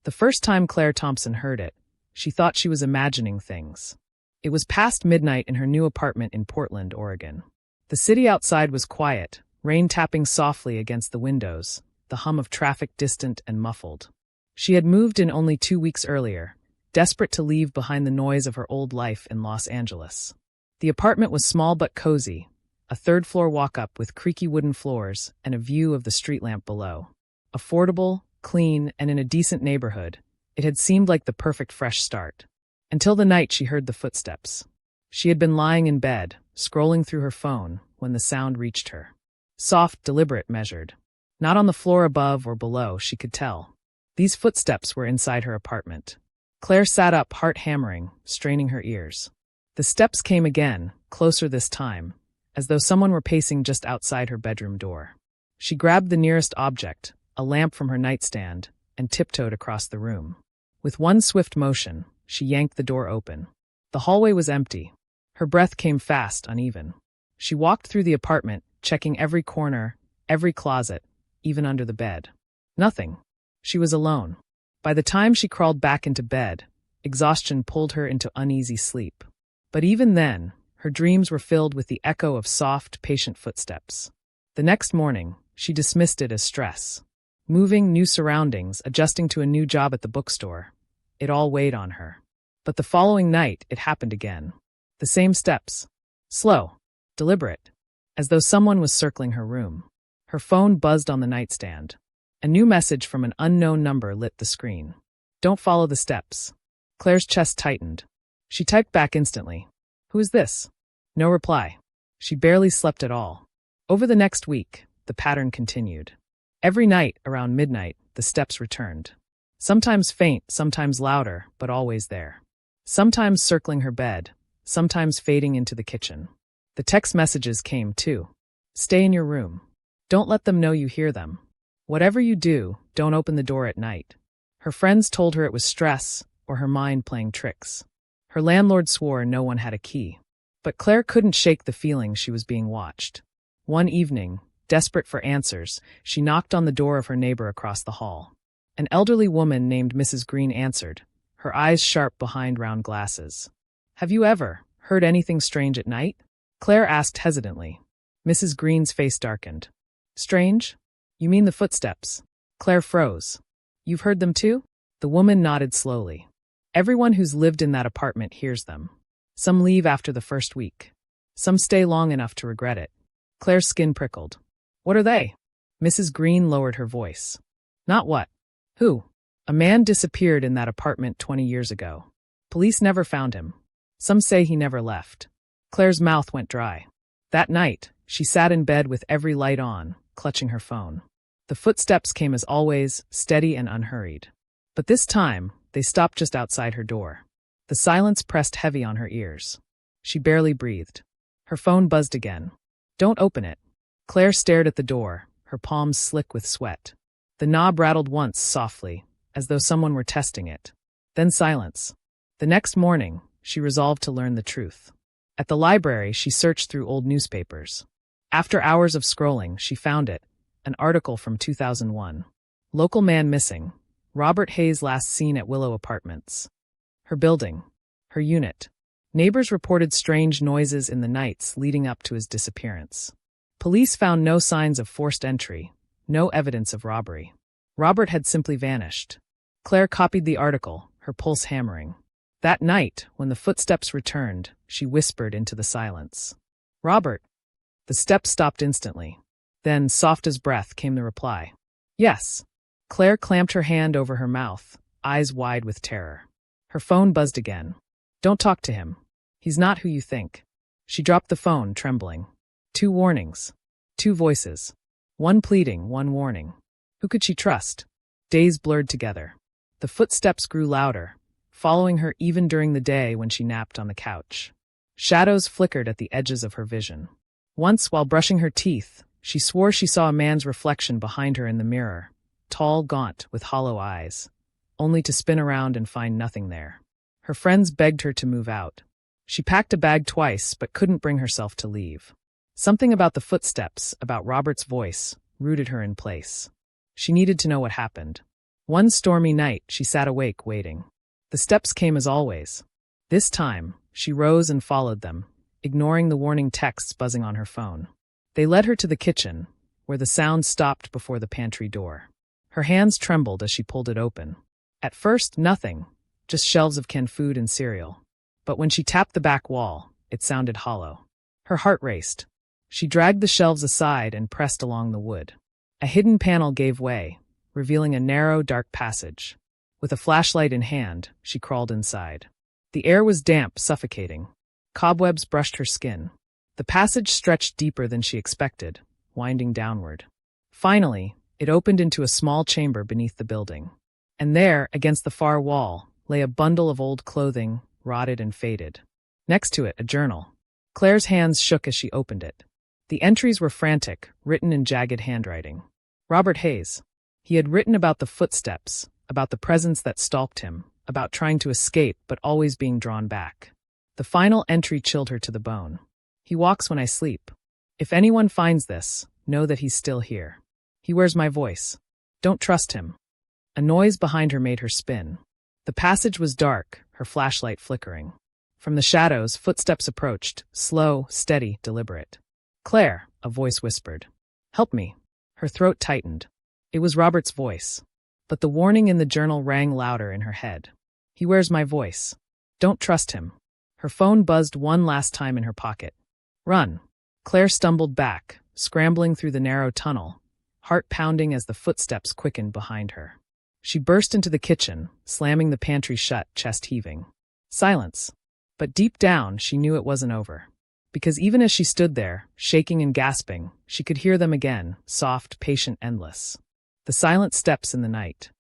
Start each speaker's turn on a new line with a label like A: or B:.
A: The first time Claire Thompson heard it, she thought she was imagining things. It was past midnight in her new apartment in Portland, Oregon. The city outside was quiet, rain tapping softly against the windows, the hum of traffic distant and muffled. She had moved in only 2 weeks earlier, desperate to leave behind the noise of her old life in Los Angeles. The apartment was small but cozy, a third-floor walk-up with creaky wooden floors and a view of the street lamp below. Affordable, clean, and in a decent neighborhood, it had seemed like the perfect fresh start. Until the night she heard the footsteps. She had been lying in bed, scrolling through her phone, when the sound reached her. Soft, deliberate, measured. Not on the floor above or below, she could tell. These footsteps were inside her apartment. Claire sat up, heart hammering, straining her ears. The steps came again, closer this time, as though someone were pacing just outside her bedroom door. She grabbed the nearest object, a lamp from her nightstand, and tiptoed across the room. With one swift motion, she yanked the door open. The hallway was empty. Her breath came fast, uneven. She walked through the apartment, checking every corner, every closet, even under the bed. Nothing. She was alone. By the time she crawled back into bed, exhaustion pulled her into uneasy sleep. But even then, her dreams were filled with the echo of soft, patient footsteps. The next morning, she dismissed it as stress. Moving, new surroundings, adjusting to a new job at the bookstore. It all weighed on her. But the following night, it happened again. The same steps. Slow. Deliberate. As though someone was circling her room. Her phone buzzed on the nightstand. A new message from an unknown number lit the screen. Don't follow the steps. Claire's chest tightened. She typed back instantly. Who is this? No reply. She barely slept at all. Over the next week, the pattern continued. Every night, around midnight, the steps returned. Sometimes faint, sometimes louder, but always there. Sometimes circling her bed, sometimes fading into the kitchen. The text messages came too. Stay in your room. Don't let them know you hear them. Whatever you do, don't open the door at night. Her friends told her it was stress, or her mind playing tricks. Her landlord swore no one had a key. But Claire couldn't shake the feeling she was being watched. One evening, desperate for answers, she knocked on the door of her neighbor across the hall. An elderly woman named Mrs. Green answered, her eyes sharp behind round glasses. Have you ever heard anything strange at night? Claire asked hesitantly. Mrs. Green's face darkened. Strange? You mean the footsteps? Claire froze. You've heard them too? The woman nodded slowly. Everyone who's lived in that apartment hears them. Some leave after the first week. Some stay long enough to regret it. Claire's skin prickled. What are they? Mrs. Green lowered her voice. Not what? Who? A man disappeared in that apartment 20 years ago. Police never found him. Some say he never left. Claire's mouth went dry. That night, she sat in bed with every light on, clutching her phone. The footsteps came as always, steady and unhurried. But this time, they stopped just outside her door. The silence pressed heavy on her ears. She barely breathed. Her phone buzzed again. Don't open it. Claire stared at the door, her palms slick with sweat. The knob rattled once softly, as though someone were testing it. Then silence. The next morning, she resolved to learn the truth. At the library, she searched through old newspapers. After hours of scrolling, she found it, an article from 2001. Local man missing. Robert Hayes last seen at Willow Apartments. Her building. Her unit. Neighbors reported strange noises in the nights leading up to his disappearance. Police found no signs of forced entry, no evidence of robbery. Robert had simply vanished. Claire copied the article, her pulse hammering. That night, when the footsteps returned, she whispered into the silence. Robert. The steps stopped instantly. Then, soft as breath, came the reply. Yes. Claire clamped her hand over her mouth, eyes wide with terror. Her phone buzzed again. Don't talk to him. He's not who you think. She dropped the phone, trembling. 2 warnings. 2 voices. One pleading, one warning. Who could she trust? Days blurred together. The footsteps grew louder, following her even during the day when she napped on the couch. Shadows flickered at the edges of her vision. Once, while brushing her teeth, she swore she saw a man's reflection behind her in the mirror, tall, gaunt, with hollow eyes, only to spin around and find nothing there. Her friends begged her to move out. She packed a bag twice, but couldn't bring herself to leave. Something about the footsteps, about Robert's voice, rooted her in place. She needed to know what happened. One stormy night, she sat awake, waiting. The steps came as always. This time, she rose and followed them, ignoring the warning texts buzzing on her phone. They led her to the kitchen, where the sound stopped before the pantry door. Her hands trembled as she pulled it open. At first, nothing, just shelves of canned food and cereal. But when she tapped the back wall, it sounded hollow. Her heart raced. She dragged the shelves aside and pressed along the wood. A hidden panel gave way, revealing a narrow, dark passage. With a flashlight in hand, she crawled inside. The air was damp, suffocating. Cobwebs brushed her skin. The passage stretched deeper than she expected, winding downward. Finally, it opened into a small chamber beneath the building. And there, against the far wall, lay a bundle of old clothing, rotted and faded. Next to it, a journal. Claire's hands shook as she opened it. The entries were frantic, written in jagged handwriting. Robert Hayes. He had written about the footsteps, about the presence that stalked him, about trying to escape but always being drawn back. The final entry chilled her to the bone. He walks when I sleep. If anyone finds this, know that he's still here. He wears my voice. Don't trust him. A noise behind her made her spin. The passage was dark, her flashlight flickering. From the shadows, footsteps approached, slow, steady, deliberate. Claire, a voice whispered. Help me. Her throat tightened. It was Robert's voice. But the warning in the journal rang louder in her head. He wears my voice. Don't trust him. Her phone buzzed one last time in her pocket. Run. Claire stumbled back, scrambling through the narrow tunnel, heart pounding as the footsteps quickened behind her. She burst into the kitchen, slamming the pantry shut, chest heaving. Silence. But deep down, she knew it wasn't over. Because even as she stood there, shaking and gasping, she could hear them again, soft, patient, endless. The silent steps in the night.